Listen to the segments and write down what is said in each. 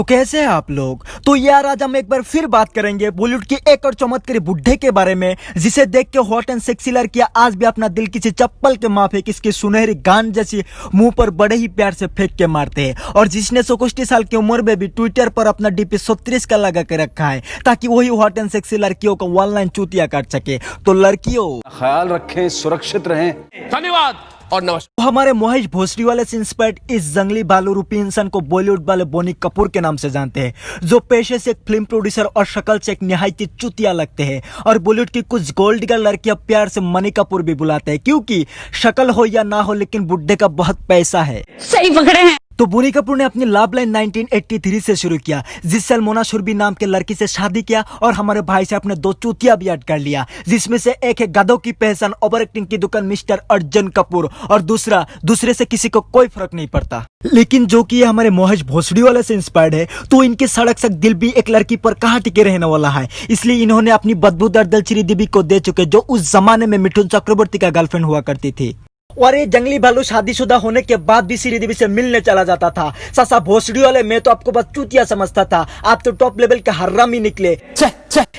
तो कैसे हैं आप लोग। तो यार आज हम एक बार फिर बात करेंगे बॉलीवुड की एक और चमत्कारी बुड्ढे के बारे में जिसे देख के हॉट एंड सेक्सी लड़कियां आज भी अपना दिल किसी चप्पल के माफिक इसकी सुनहरी गान जैसी मुंह पर बड़े ही प्यार से फेंक के मारते हैं और जिसने 61 साल की उम्र में भी ट्विटर पर अपना डीपी 36 का लगा के रखा है ताकि वही हॉट एंड सेक्सी लड़कियों को ऑनलाइन चूतिया काट सके। तो लड़कियों ख्याल रखें, सुरक्षित रहें। धन्यवाद और नमस्कार। हमारे महेश भोसड़ी वाले से इंस्पायर्ड इस जंगली भालू रूपी इंसान को बॉलीवुड वाले बोनी कपूर के नाम से जानते हैं, जो पेशे से एक फिल्म प्रोड्यूसर और शक्ल से एक निहायती चुतिया लगते हैं और बॉलीवुड की कुछ गोल्ड गर्ल लड़कियां प्यार से मनी कपूर भी बुलाते हैं क्योंकि शक्ल हो या ना हो लेकिन बुड्ढे का बहुत पैसा है। सही पकड़े हैं। तो बोनी कपूर ने अपनी लव लाइन 1983 से शुरू किया जिससे अल्मोना शुरबी नाम के लड़की से शादी किया और हमारे भाई से अपने 2 चूतिया भी ऐड कर लिया, जिसमें से एक है गधों की पहचान ओवर एक्टिंग की दुकान मिस्टर अर्जुन कपूर और दूसरे से किसी को कोई फर्क नहीं पड़ता। लेकिन जो कि ये हमारे महेश भोसड़ी वाले से इंस्पायर्ड है तो इनके सड़क सक दिल भी एक लड़की पर कहाँ टिके रहने वाला है, इसलिए इन्होंने अपनी बदबूदार दिल श्रीदेवी को दे चुके जो उस जमाने में मिथुन चक्रवर्ती का गर्लफ्रेंड हुआ करती थी। और ये जंगली भालू शादीशुदा होने के बाद भी श्रीदेवी से मिलने चला जाता था। सासा भोसड़ी वाले मैं तो आपको बस चूतिया समझता था, आप तो टॉप लेवल के हर्रामी निकले।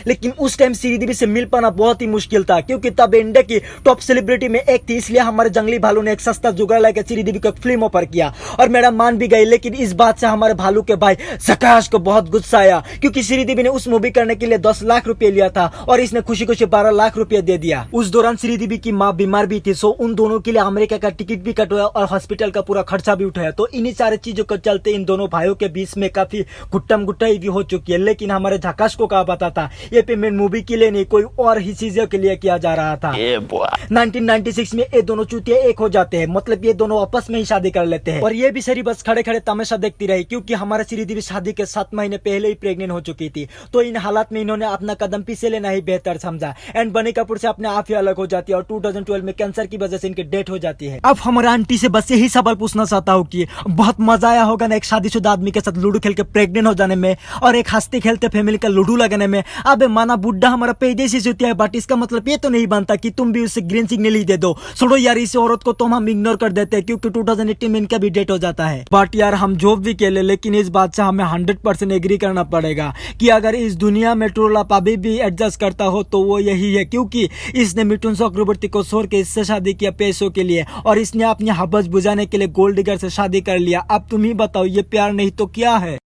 लेकिन उस टाइम श्रीदेवी से मिल पाना बहुत ही मुश्किल था क्योंकि तब इंडिया की टॉप सेलिब्रिटी में एक थी, इसलिए हमारे जंगली भालू ने एक सस्ता जुगाड़ लाकर श्रीदेवी को एक फिल्म ऑफर किया और मैडम मान भी गई। लेकिन इस बात से हमारे भालू के भाई जकाश को बहुत गुस्सा आया क्योंकि श्रीदेवी ने उस मूवी करने के लिए 10 लाख रुपए लिया था और इसने खुशी खुशी 12 लाख रुपए दे दिया। उस दौरान श्रीदेवी की माँ बीमार भी थी, सो उन दोनों के लिए अमेरिका का टिकट भी कटवाया और हॉस्पिटल का पूरा खर्चा भी उठाया। तो इन्हीं सारी चीजों के चलते इन दोनों भाइयों के बीच में काफी गुट्टम गुट्टाई भी हो चुकी है। लेकिन हमारे झकाश को क्या पता था ये पेमेंट मूवी के लिए नहीं कोई और ही चीजों के लिए किया जा रहा था। 1996 में ये दोनों चूतिया एक हो जाते हैं, मतलब ये दोनों आपस में ही शादी कर लेते हैं और ये भी सारी बस खड़े खड़े तमाशा देखती रही क्योंकि हमारे श्रीदेवी शादी के 7 महीने पहले ही प्रेग्नेंट हो चुकी थी। तो इन हालात में इन्होंने अपना कदम पीछे लेना ही बेहतर समझा एंड बनी कपूर से अपने आप ही अलग हो जाती है और 2012 में कैंसर की वजह से इनकी डेथ हो जाती है। अब हमारे आंटी से बस यही सवाल पूछना चाहता हूँ कि बहुत मजा आया होगा ना एक शादीशुदा आदमी के साथ लूडो खेल के प्रेग्नेंट हो जाने में और एक हंसते खेलते फैमिली का लूडो लगाने में। अब माना बुड्ढा हमारा पैदे से चूतिया है बट इसका मतलब ये तो नहीं बनता कि तुम भी उससे ग्रीन सिग्नल ही दे दो। छोड़ो यार, इस औरत को तो हम इग्नोर कर देते हैं क्योंकि 2018 में इनका भी डेट हो जाता है। बट यार हम जो भी खेले लेकिन इस बात से हमें 100% एग्री करना पड़ेगा कि अगर इस दुनिया में ट्रोला पाबी भी एडजस्ट करता हो तो वो यही है क्योंकि इसने मिथुन चक्रवर्ती को छोड़ के इससे शादी किया पैसों के लिए और इसने अपनी हवस बुझाने के लिए गोल्ड डिगर से शादी कर लिया। अब तुम ही बताओ ये प्यार नहीं तो क्या है?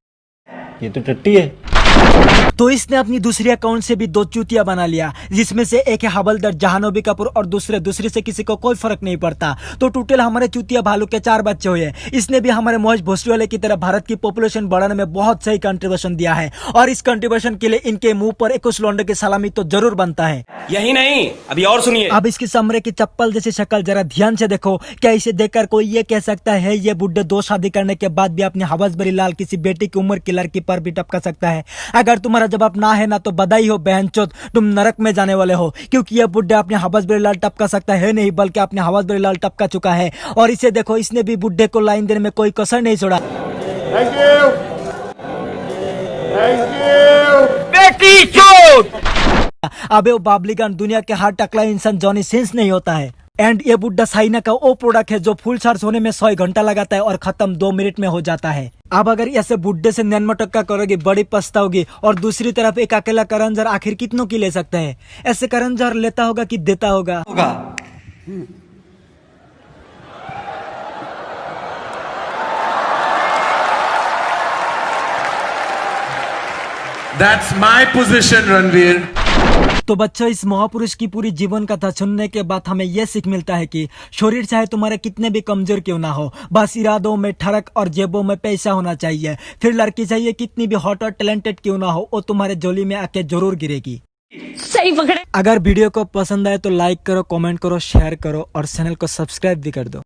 ये तो टट्टी है। तो इसने अपनी दूसरी अकाउंट से भी 2 चूतिया बना लिया जिसमें से एक है हवलदार जहानोबी कपूर और दूसरे से किसी को कोई फर्क नहीं पड़ता। तो टोटल हमारे चूतिया भालू के 4 बच्चे हुए। इसने भी हमारे महेश भोसड़ी वाले की तरह भारत की पॉपुलेशन बढ़ाने में बहुत सही कंट्रीब्यूशन दिया है और इस कंट्रीब्यूशन के लिए इनके मुंह पर एक उस लौंडे की सलामी तो जरूर बनता है। यही नहीं, अभी और सुनिए। अब इसकी समरे की चप्पल जैसी शक्ल जरा ध्यान से देखो। क्या इसे देखकर कोई ये कह सकता है ये बुड्ढे 2 शादी करने के बाद भी अपनी हवस भरी लाल किसी बेटी की उम्र की लड़की पर भी टपका सकता है? अगर तुम्हारा जवाब ना है ना तो बधाई हो बहनचोद, तुम नरक में जाने वाले हो क्योंकि ये बुड्ढा अपने हवस भरी लाल टपका सकता है नहीं बल्कि अपने हवस भरी लाल टपका चुका है और इसे देखो इसने भी बुड्ढे को लाइन देने में कोई कसर नहीं छोड़ा। बेटी चोट। अबे वो बाबलीगन दुनिया के हर टकला इंसान जॉनी सिंस नहीं होता है। एंड ये बुड्ढा साइना का वो प्रोडक्ट है जो फुल चार्ज होने में 100 घंटा लगाता है और खत्म 2 मिनट में हो जाता है। अब अगर ऐसे बुड्ढे से 99% करोगे बड़ी पछताओगी और दूसरी तरफ एक अकेला करण जौहर आखिर कितनों की ले सकता है? ऐसे करण जौहर लेता होगा कि देता होगा? That's my position, Ranveer. तो बच्चों इस महापुरुष की पूरी जीवन कथा सुनने के बाद हमें यह सीख मिलता है कि शरीर चाहे तुम्हारे कितने भी कमजोर क्यों ना हो, बस इरादों में ठरक और जेबों में पैसा होना चाहिए। फिर लड़की चाहिए कितनी भी हॉट और टैलेंटेड क्यों ना हो वो तुम्हारे झोली में आके जरूर गिरेगी। सही पकड़े। अगर वीडियो को पसंद आए तो लाइक करो, कमेंट करो, शेयर करो और चैनल को सब्सक्राइब भी कर दो।